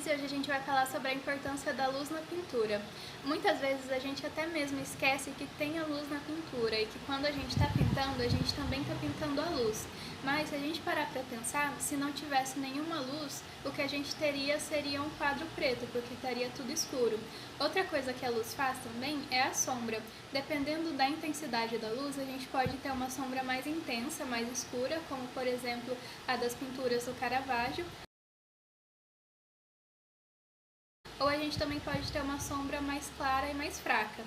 Denise e hoje a gente vai falar sobre a importância da luz na pintura. Muitas vezes a gente até mesmo esquece que tem a luz na pintura e que quando a gente está pintando, a gente também está pintando a luz. Mas se a gente parar para pensar, se não tivesse nenhuma luz, o que a gente teria seria um quadro preto, porque estaria tudo escuro. Outra coisa que a luz faz também é a sombra. Dependendo da intensidade da luz, a gente pode ter uma sombra mais intensa, mais escura, como por exemplo a das pinturas do Caravaggio, ou a gente também pode ter uma sombra mais clara e mais fraca.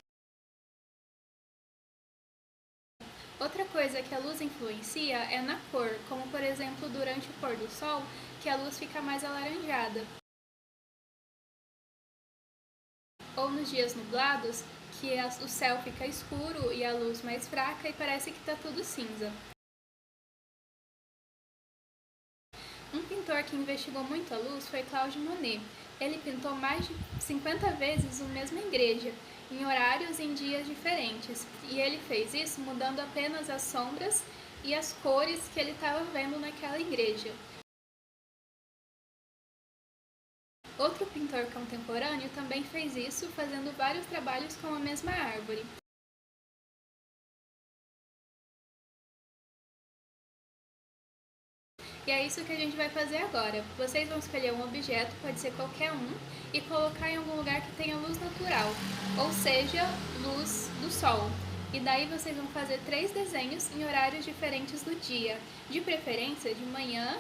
Outra coisa que a luz influencia é na cor, como por exemplo durante o pôr do sol, que a luz fica mais alaranjada. Ou nos dias nublados, que o céu fica escuro e a luz mais fraca e parece que está tudo cinza. Um pintor que investigou muito a luz foi Claude Monet. Ele pintou mais de 50 vezes a mesma igreja, em horários e em dias diferentes, e ele fez isso mudando apenas as sombras e as cores que ele estava vendo naquela igreja. Outro pintor contemporâneo também fez isso, fazendo vários trabalhos com a mesma árvore. E é isso que a gente vai fazer agora. Vocês vão escolher um objeto, pode ser qualquer um, e colocar em algum lugar que tenha luz natural, ou seja, luz do sol. E daí vocês vão fazer 3 desenhos em horários diferentes do dia, de preferência de manhã,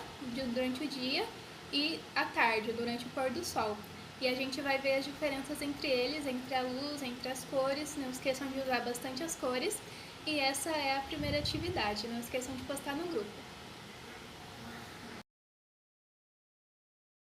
durante o dia, e à tarde, durante o pôr do sol. E a gente vai ver as diferenças entre eles, entre a luz, entre as cores. Não esqueçam de usar bastante as cores. E essa é a primeira atividade. Não esqueçam de postar no grupo.